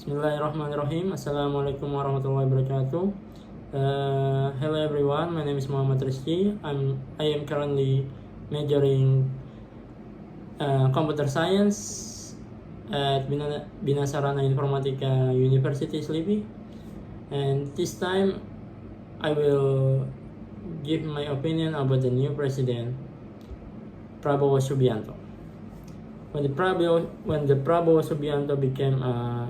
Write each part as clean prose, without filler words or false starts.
Bismillahirrahmanirrahim. Assalamualaikum warahmatullahi wabarakatuh. Hello everyone, my name is Muhammad Rizki. I am currently majoring computer science at Bina Sarana Informatika Universitas Slipi, and this time I will give my opinion about the new president, Prabowo Subianto. When the Prabowo Subianto became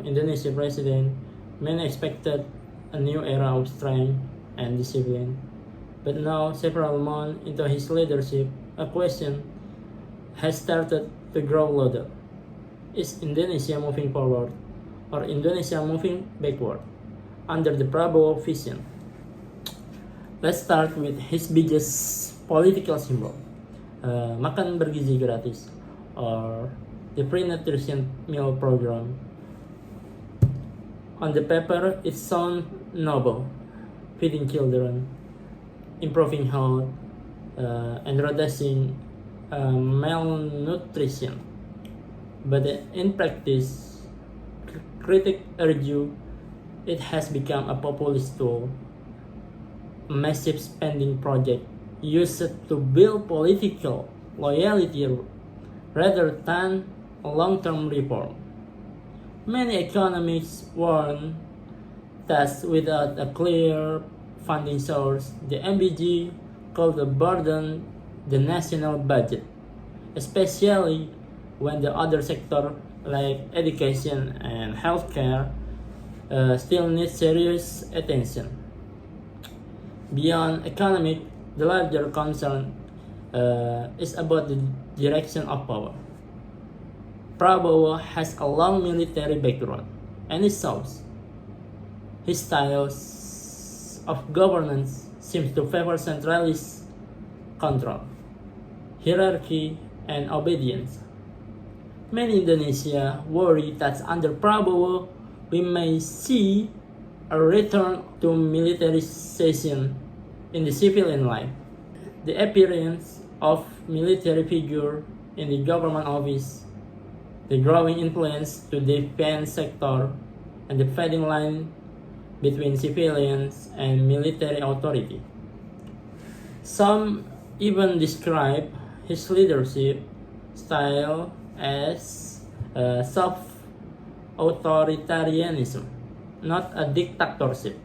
Indonesia president, many expected a new era of strength and discipline. But now, several months into his leadership, a question has started to grow louder. Is Indonesia moving forward, or Indonesia moving backward under the Prabowo vision? Let's start with his biggest political symbol, makan bergizi gratis, or the free nutrition meal program. On the paper, it sounds noble: feeding children, improving health, and reducing malnutrition. But in practice, critics argue it has become a populist tool, a massive spending project used to build political loyalty rather than a long-term reform. Many economists warn that without a clear funding source, the MBG could burden the national budget, especially when the other sectors like education and healthcare still need serious attention. Beyond economic, the larger concern is about the direction of power. Prabowo has a long military background, and it shows. His styles of governance seems to favor centralist control, hierarchy, and obedience. Many Indonesia worry that under Prabowo we may see a return to militarization in the civilian life. The appearance of military figure in the government office, the growing influence to the defense sector, and the fading line between civilians and military authority. Some even describe his leadership style as soft authoritarianism, not a dictatorship,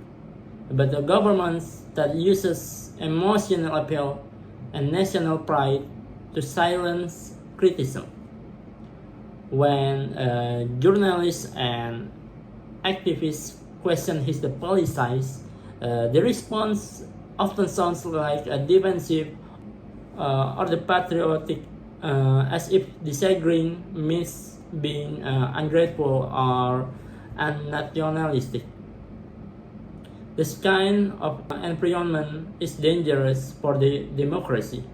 but a government that uses emotional appeal and national pride to silence criticism. When journalists and activists question his policies, the response often sounds like a defensive or the patriotic, as if disagreeing means being ungrateful or unnationalistic. This kind of environment is dangerous for the democracy.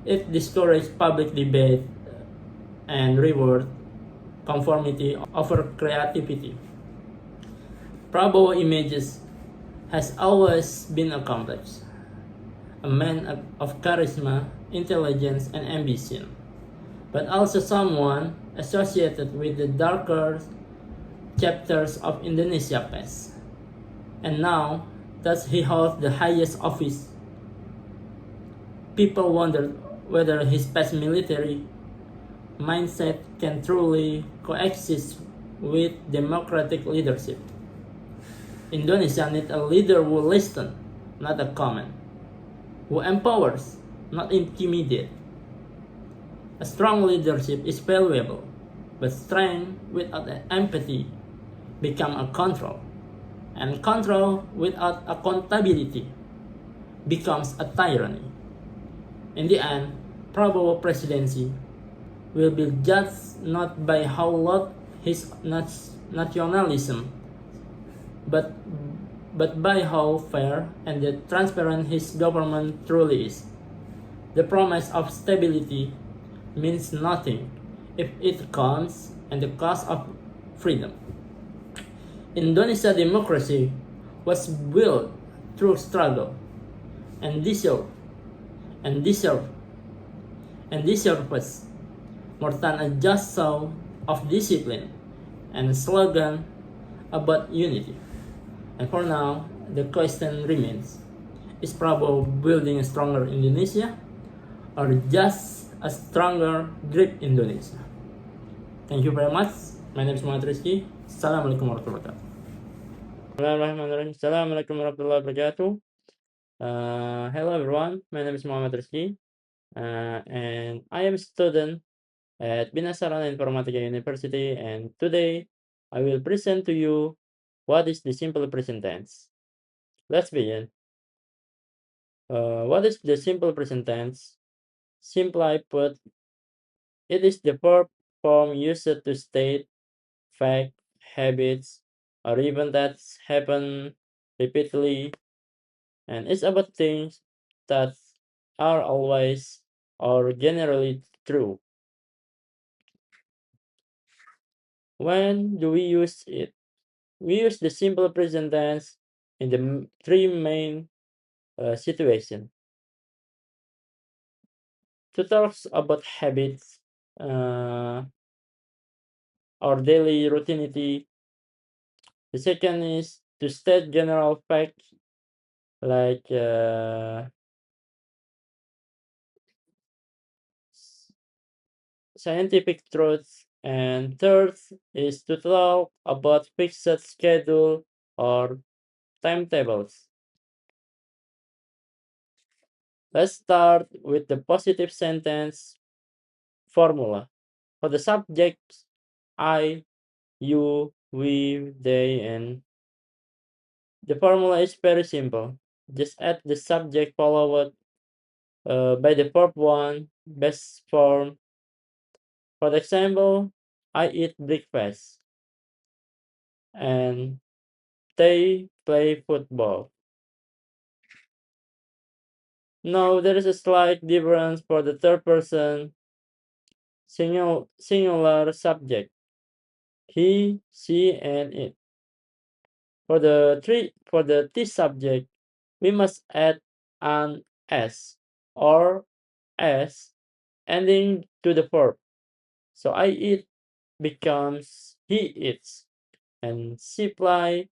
It discourages public debate and reward conformity over creativity. Prabowo images has always been accomplished, a man of charisma, intelligence, and ambition, but also someone associated with the darker chapters of Indonesia past. And now that he holds the highest office, people wonder whether his past military mindset can truly coexist with democratic leadership. Indonesia needs a leader who listens, not a command, who empowers, not intimidates. A strong leadership is valuable, but strength without empathy becomes a control, and control without accountability becomes a tyranny. In the end, Prabowo presidency will be judged not by how loud his nationalism, but by how fair and transparent his government truly is. The promise of stability means nothing if it comes at the cost of freedom. Indonesia democracy was built through struggle and deserves more than a just show of discipline, and slogan about unity. And for now, the question remains, is Prabowo building a stronger Indonesia or just a stronger great Indonesia? Thank you very much. My name is Muhammad Rizki. Assalamualaikum warahmatullahi wabarakatuh. Bismillahirrahmanirrahim. Assalamualaikum warahmatullahi wabarakatuh. Hello everyone, my name is Muhammad Rizki, and I am a student at Bina Sarana Informatika University, and today I will present to you what is the simple present tense. Let's begin. What is the simple present tense? Simply put, it is the verb form used to state fact, habits, or even that happen repeatedly, and it's about things that are always or generally true. When do we use it? We use the simple present tense in the three main situations. To talk about habits, or daily routinity. The second is to state general facts like scientific truths. And third is to talk about fixed schedule or timetables. Let's start with the positive sentence formula. For the subjects I, you, we, they, and the formula is very simple. Just add the subject followed by the verb one, best form. For example, I eat breakfast and they play football. Now there is a slight difference for the third person singular subject. He, she, and it. For the T subject, we must add an s or s ending to the verb. So I eat becomes he eats, and she play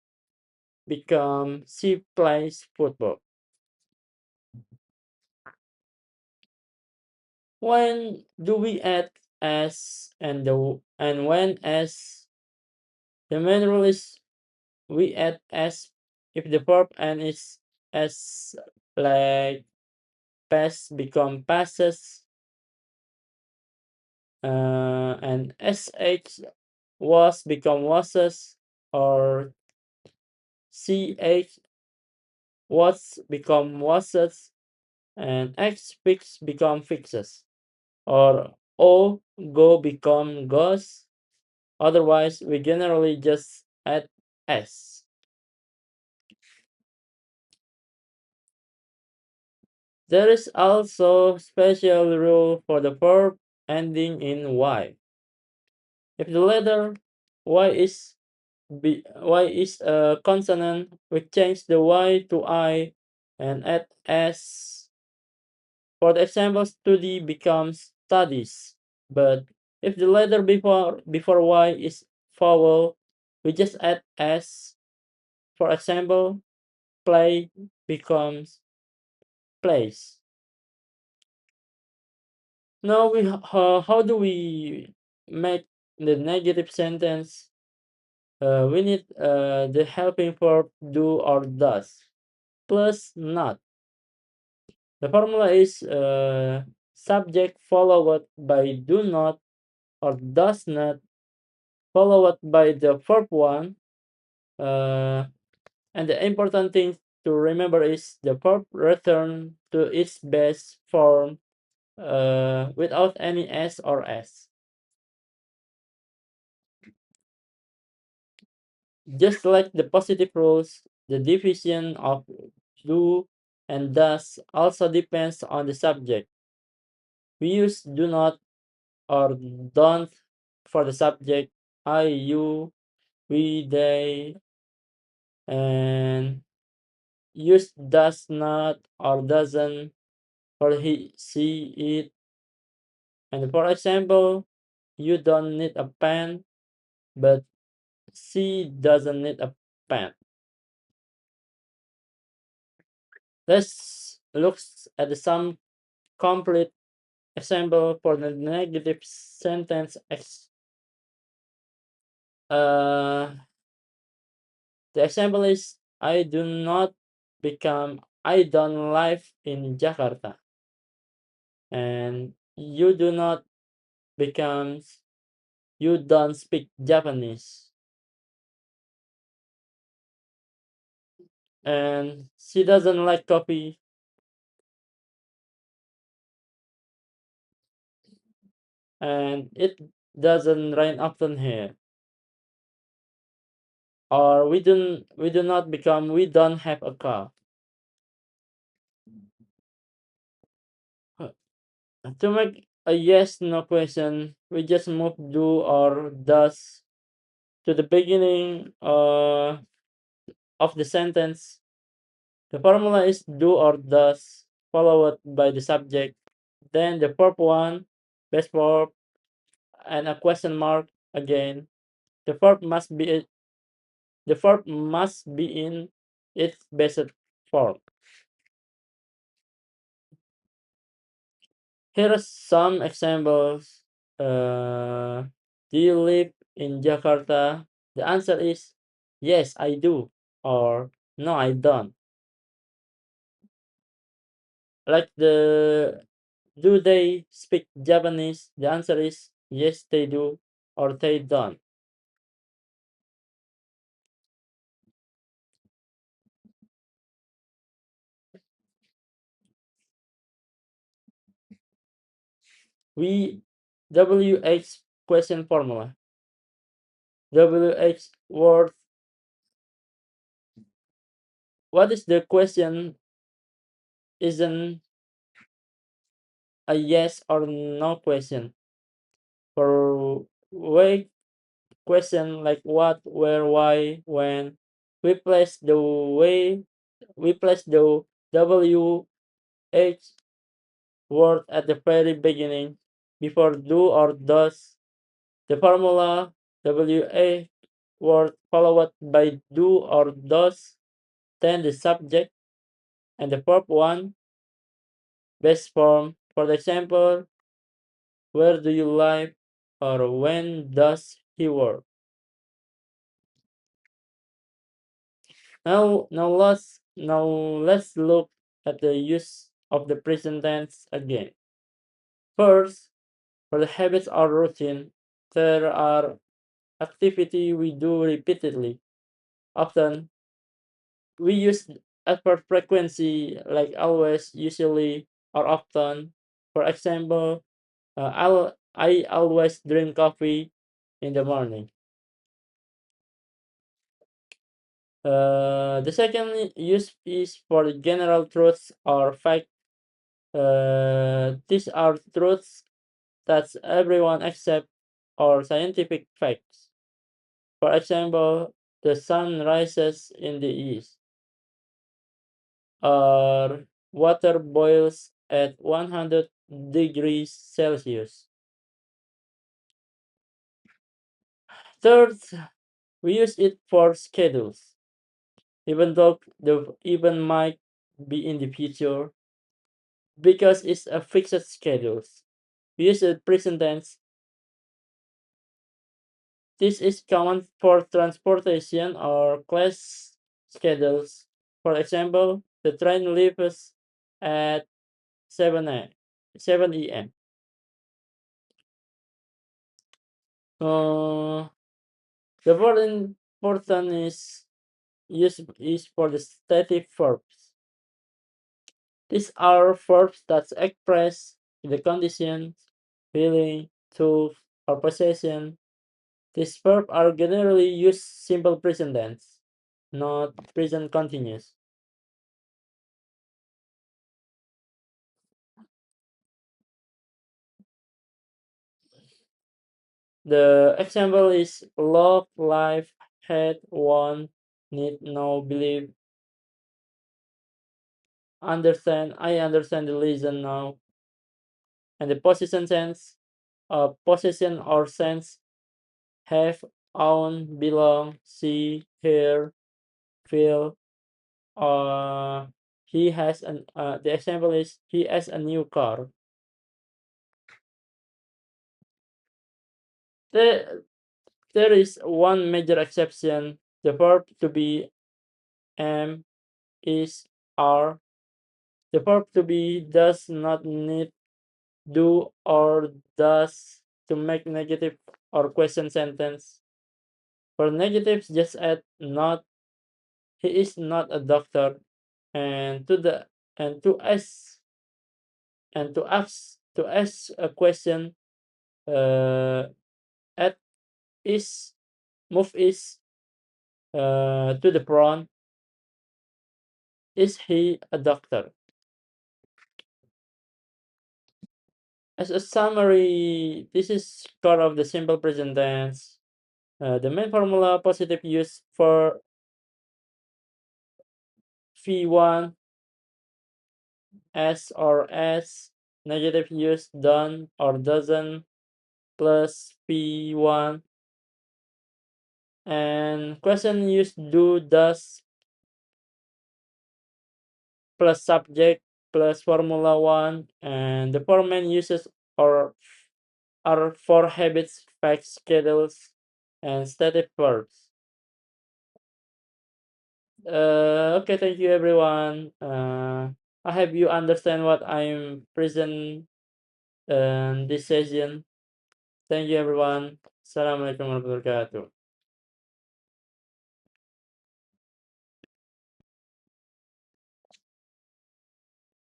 become she plays football. When do we add s and when s? The main rule is we add s if the verb and is s, like pass become passes, and sh was become wasses, or ch was become wasses, and x fix become fixes, or o go become goes. Otherwise, we generally just add s. There is also special rule for the verb ending in y. If the letter y is a consonant, we change the y to I and add s. For the example, studi becomes studies. But if the letter before y is vowel, we just add s. For example, play becomes plays. Now how do we make the negative sentence? We need the helping verb do or does plus not. The formula is subject followed by do not or does not, followed by the verb one. And the important thing to remember is the verb return to its best form without any s or s. Just like the positive rules, the division of do and does also depends on the subject. We use do not or don't for the subject I, you, we, they, and use does not or doesn't for he, she, it. And for example, you don't need a pen, but she doesn't need a pen. Let's look at some complete example for the negative sentence. Uh, the example is I don't live in Jakarta, and you do not becomes you don't speak Japanese, and she doesn't like coffee, and it doesn't rain often here. Or we do not become we don't have a car. Uh, To make a yes no question, we just move do or does to the beginning of the sentence. The formula is do or does, followed by the subject, then the verb one, best verb, and a question mark again. The verb must be the verb must be in its best form. Here are some examples. Uh, do you live in Jakarta? The answer is yes, I do, or no, I don't. Like the do they speak Japanese? The answer is yes, they do, or they don't. We WH question formula. WH word. What is the question? Isn't a yes or no question. For way question like what, where, why, when, we place the way we place the WH word at the very beginning before do or does. The formula WH word followed by do or does, then the subject and the verb one best form. For example, where do you live or when does he work? Now let's look at the use of the present tense again. First, for the habits or routine, there are activity we do repeatedly. Often we use effort frequency like always, usually, or often. For example, I always drink coffee in the morning. The second use is for general truths or facts. These are truths that everyone accepts or scientific facts. For example, the sun rises in the east, or water boils at 100 degrees Celsius. Third, we use it for schedules, even though the event might be in the future, because it's a fixed schedule. We use the present tense. This is common for transportation or class schedules. For example, the train leaves at 7 a.m. Uh, the word important is for the stative verbs. These are verbs that express the condition, feeling, to, or possession. These verbs are generally used simple present tense, not present continuous. The example is love, life, hate, want, need, know, believe, understand, I understand the reason now. And the possession sense, possession or sense, have, own, belong, see, hear, feel. He has an. The example is he has a new car. There, there is one major exception. The verb to be, am, is, are. The verb to be does not need do or does to make negative or question sentence. For negatives, just add not. He is not a doctor, and and to ask to ask a question. Add is, move is to the pronoun. Is he a doctor? As a summary, this is core of the simple present tense. The main formula positive use for V1 S or S, negative use done or doesn't plus P1, and question use do, does plus subject plus formula 1, and the four main uses are for habits, facts, schedules, and static verbs. Okay, thank you everyone. I hope you understand what I'm present in this session. Thank you everyone. Assalamualaikum warahmatullahi wabarakatuh.